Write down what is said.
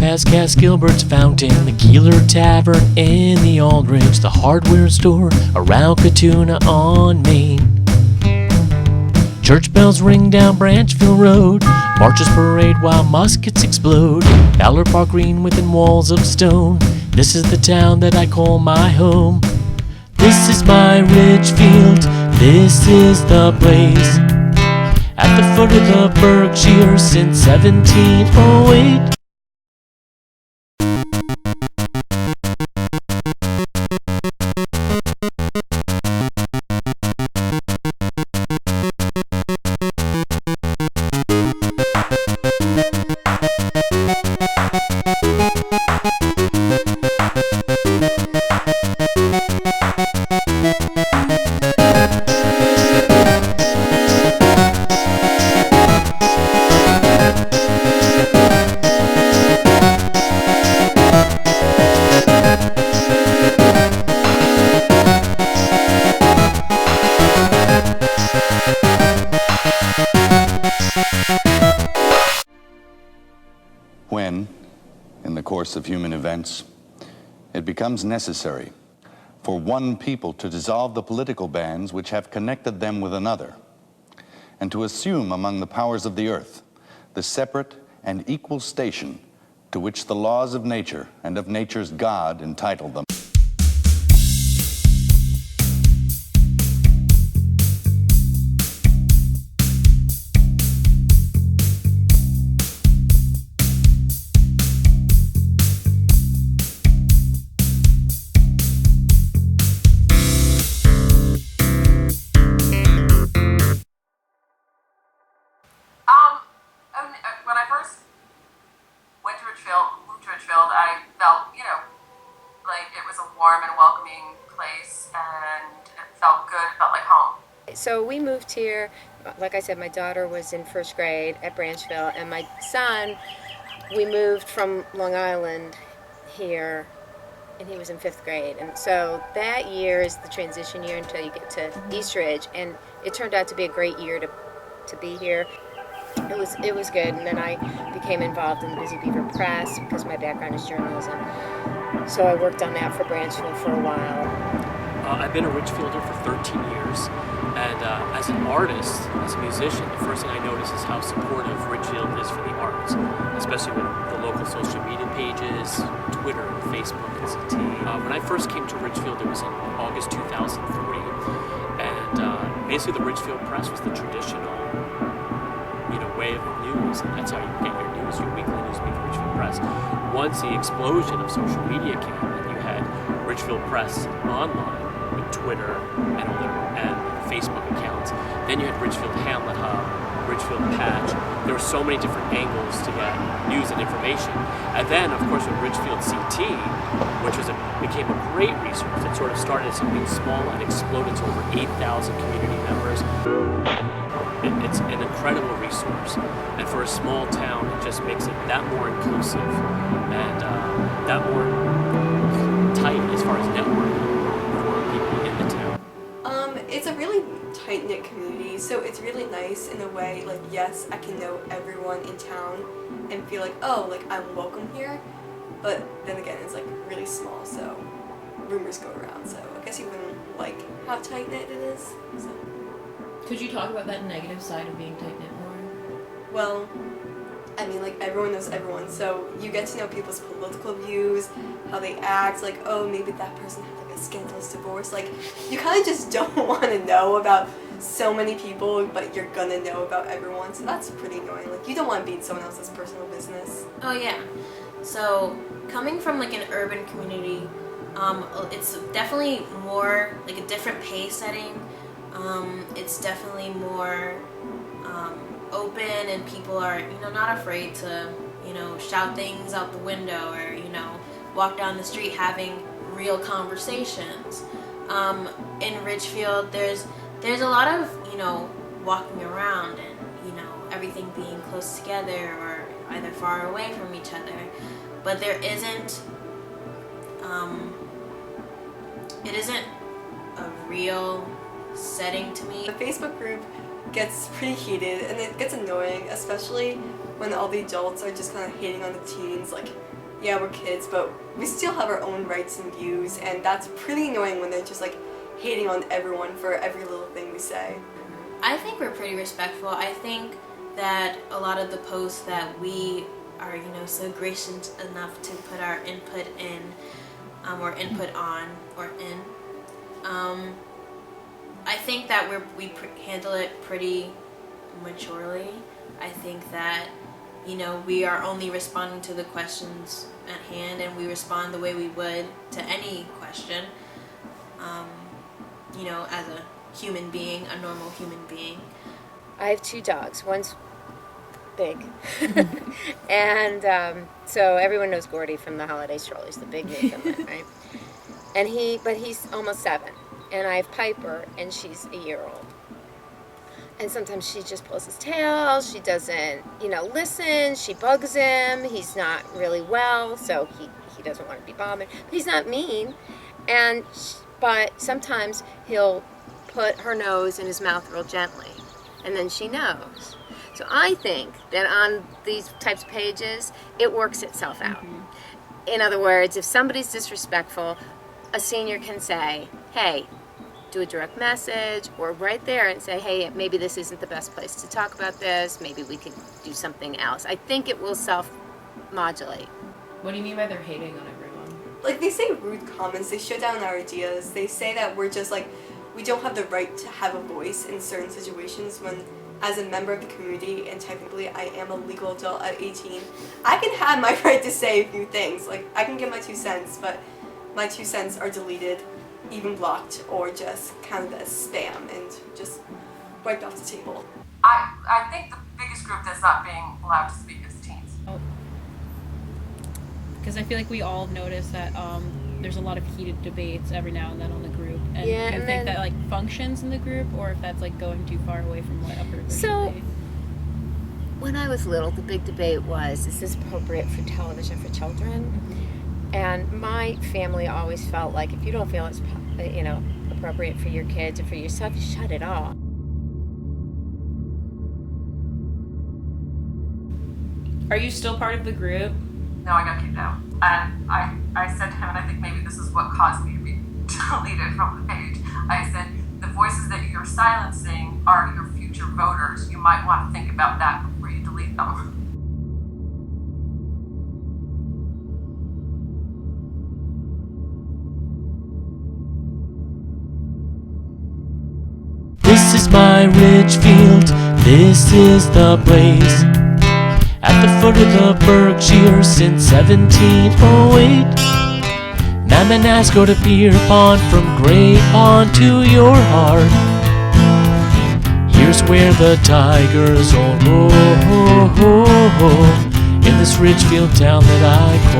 past Cass Gilbert's Fountain, the Keeler Tavern in the Aldrich, the hardware store around Katuna on Main. Church bells ring down Branchville Road, marches parade while muskets explode. Valor Park Green within walls of stone, this is the town that I call my home. This is my Ridgefield, this is the place, at the foot of the Berkshire since 1708. When, in the course of human events, it becomes necessary for one people to dissolve the political bands which have connected them with another, and to assume among the powers of the earth the separate and equal station to which the laws of nature and of nature's God entitle them. When I first moved to Ridgefield, I felt, like it was a warm and welcoming place, and it felt good, it felt like home. So we moved here, like I said, my daughter was in first grade at Branchville, and my son, we moved from Long Island here, and he was in fifth grade. And so that year is the transition year until you get to East Ridge, and it turned out to be a great year to be here. It was good, and then I became involved in the Busy Beaver Press because my background is journalism. So I worked on that for Branchville for a while. I've been a Ridgefielder for 13 years, and as an artist, as a musician, the first thing I notice is how supportive Ridgefield is for the arts, especially with the local social media pages, Twitter, Facebook, and CT. When I first came to Ridgefield, it was in August 2003, and basically the Ridgefield Press was the traditional way of news, and that's how you get your news, your weekly news, the Ridgefield Press. Once the explosion of social media came, and you had Ridgefield Press online with Twitter and Facebook accounts, then you had Ridgefield Hamlet Hub, Ridgefield Patch. There were so many different angles to get news and information. And then, of course, with Ridgefield CT, which became a great resource. It sort of started as something small and exploded to over 8,000 community members. It's an incredible resource, and for a small town, it just makes it that more inclusive and that more tight as far as networking for people in the town. It's a really tight-knit community, so it's really nice in a way, like, yes, I can know everyone in town and feel like, oh, like, I'm welcome here, but then again, it's, like, really small, so rumors go around, so I guess you wouldn't like how tight-knit it is, so. Could you talk about that negative side of being tight-knit more? Well, I mean, like, everyone knows everyone, so you get to know people's political views, how they act, like, oh, maybe that person had, like, a scandalous divorce. Like, you kind of just don't want to know about so many people, but you're gonna know about everyone, so that's pretty annoying. Like, you don't want to be in someone else's personal business. Oh, yeah. So, coming from, like, an urban community, it's definitely more, like, a different pace setting. It's definitely more open, and people are, not afraid to, shout things out the window or, walk down the street having real conversations. In Ridgefield, there's a lot of, walking around and, everything being close together or either far away from each other, but there isn't, it isn't a real setting to me. The Facebook group gets pretty heated and it gets annoying, especially when all the adults are just kind of hating on the teens. Like, yeah, we're kids, but we still have our own rights and views, and that's pretty annoying when they're just like hating on everyone for every little thing we say. I think we're pretty respectful. I think that a lot of the posts that we are, so gracious enough to put our input in, or input on, or in, I think that we handle it pretty maturely. I think that, we are only responding to the questions at hand, and we respond the way we would to any question, as a human being, a normal human being. I have 2 dogs. One's big. And so everyone knows Gordy from the Holiday Strollers, the big Newfoundland, right? But he's almost 7. And I have Piper, and she's a year old. And sometimes she just pulls his tail. She doesn't, listen. She bugs him. He's not really well, so he doesn't want to be bothered. But he's not mean. But sometimes he'll put her nose in his mouth real gently, and then she knows. So I think that on these types of pages, it works itself out. Mm-hmm. In other words, if somebody's disrespectful, a senior can say, hey, do a direct message, or right there and say, hey, maybe this isn't the best place to talk about this. Maybe we could do something else. I think it will self-modulate. What do you mean by they're hating on everyone? Like, they say rude comments, they shut down our ideas, they say that we're just like, we don't have the right to have a voice in certain situations when, as a member of the community, and technically I am a legal adult at 18, I can have my right to say a few things. Like, I can give my 2 cents, but my 2 cents are deleted, even blocked, or just counted as spam and just wiped off the table. I think the biggest group that's not being allowed to speak is teens. Because I feel like we all notice that there's a lot of heated debates every now and then on the group, and Yeah, do you and think then- that functions in the group, or if that's going too far away from what a person So- should be? When I was little, the big debate was, is this appropriate for television for children? And my family always felt like if you don't feel it's appropriate for your kids or for yourself, you shut it off. Are you still part of the group? No, I got kicked out. And I said to him, and I think maybe this is what caused me to be deleted from the page, I said, the voices that you're silencing are your future voters. You might want to think about that before you delete them. This is my Ridgefield, this is the place. At the foot of the Berkshires since 1708. Namanasco to Pier Pond, from Grey Pond to your heart. Here's where the tigers all roll, in this Ridgefield town that I call